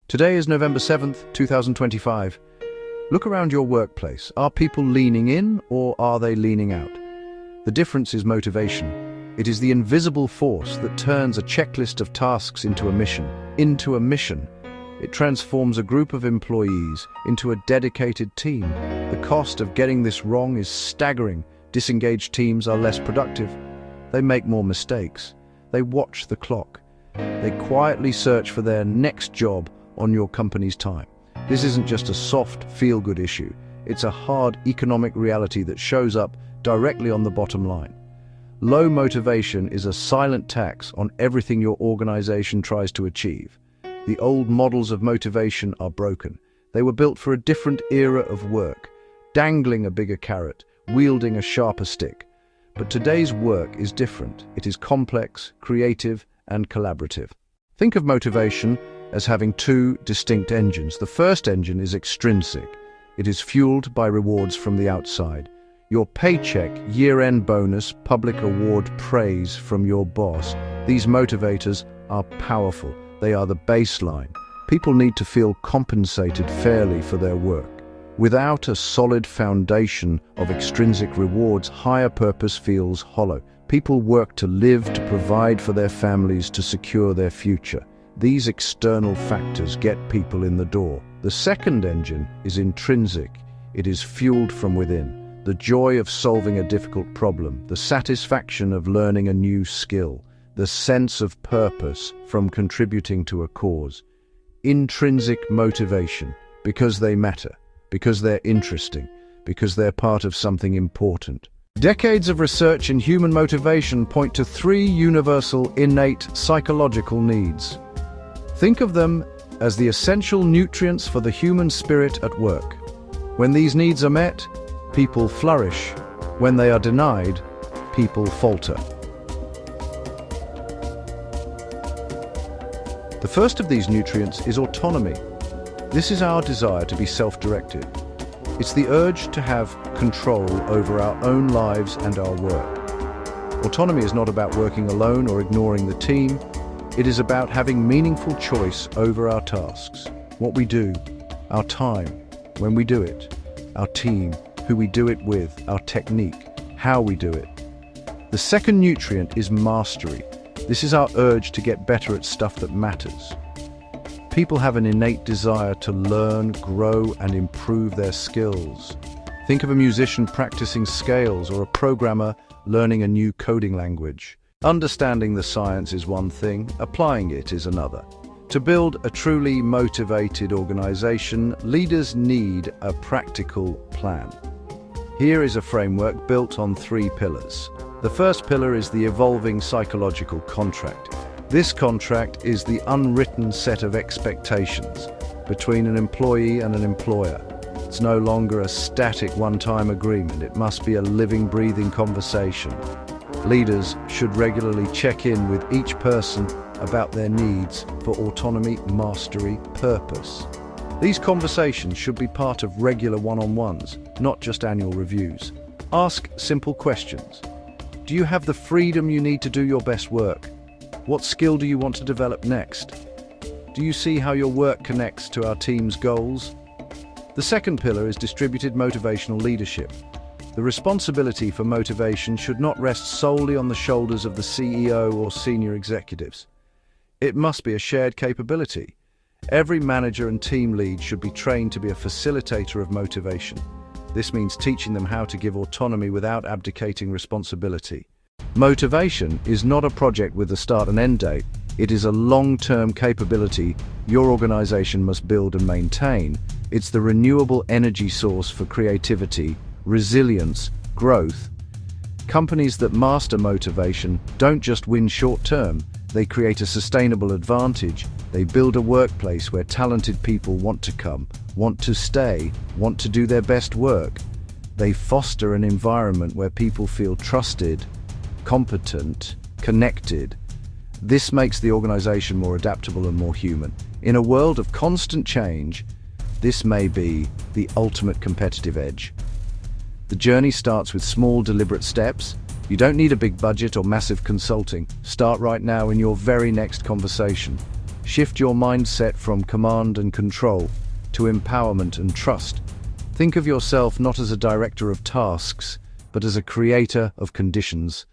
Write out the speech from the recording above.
Today is November 7th, 2025. Look around your workplace. Are people leaning in or are they leaning out? The difference is motivation. It is the invisible force that turns a checklist of tasks into a mission. It transforms a group of employees into a dedicated team. The cost of getting this wrong is staggering. Disengaged teams are less productive. They make more mistakes. They watch the clock. They quietly search for their next job on your company's time. This isn't just a soft, feel-good issue. It's a hard economic reality that shows up directly on the bottom line. Low motivation is a silent tax on everything your organization tries to achieve. The old models of motivation are broken. They were built for a different era of work, dangling a bigger carrot, wielding a sharper stick. But today's work is different. It is complex, creative, and collaborative. Think of motivation as having two distinct engines. The first engine is extrinsic. It is fueled by rewards from the outside. Your paycheck, year-end bonus, public award, praise from your boss. These motivators are powerful. They are the baseline. People need to feel compensated fairly for their work. Without a solid foundation of extrinsic rewards, higher purpose feels hollow. People work to live, to provide for their families, to secure their future. These external factors get people in the door. The second engine is intrinsic. It is fueled from within. The joy of solving a difficult problem, the satisfaction of learning a new skill, the sense of purpose from contributing to a cause. Intrinsic motivation, because they matter, because they're interesting, because they're part of something important. Decades of research in human motivation point to three universal, innate psychological needs. Think of them as the essential nutrients for the human spirit at work. When these needs are met, people flourish. When they are denied, people falter. The first of these nutrients is autonomy. This is our desire to be self-directed. It's the urge to have control over our own lives and our work. Autonomy is not about working alone or ignoring the team. It is about having meaningful choice over our tasks, what we do, our time, when we do it, our team, who we do it with, our technique, how we do it. The second nutrient is mastery. This is our urge to get better at stuff that matters. People have an innate desire to learn, grow, and improve their skills. Think of a musician practicing scales or a programmer learning a new coding language. Understanding the science is one thing, applying it is another. To build a truly motivated organization, leaders need a practical plan. Here is a framework built on three pillars. The first pillar is the evolving psychological contract. This contract is the unwritten set of expectations between an employee and an employer. It's no longer a static one-time agreement. It must be a living, breathing conversation. Leaders should regularly check in with each person about their needs for autonomy, mastery, purpose. These conversations should be part of regular one-on-ones, not just annual reviews. Ask simple questions. Do you have the freedom you need to do your best work? What skill do you want to develop next? Do you see how your work connects to our team's goals? The second pillar is distributed motivational leadership. The responsibility for motivation should not rest solely on the shoulders of the CEO or senior executives. It must be a shared capability. Every manager and team lead should be trained to be a facilitator of motivation. This means teaching them how to give autonomy without abdicating responsibility. Motivation is not a project with a start and end date. It is a long-term capability your organization must build and maintain. It's the renewable energy source for creativity, resilience, growth. Companies that master motivation don't just win short-term, they create a sustainable advantage. They build a workplace where talented people want to come, want to stay, want to do their best work. They foster an environment where people feel trusted, competent, connected. This makes the organization more adaptable and more human. In a world of constant change, this may be the ultimate competitive edge. The journey starts with small, deliberate steps. You don't need a big budget or massive consulting. Start right now in your very next conversation. Shift your mindset from command and control to empowerment and trust. Think of yourself not as a director of tasks, but as a creator of conditions.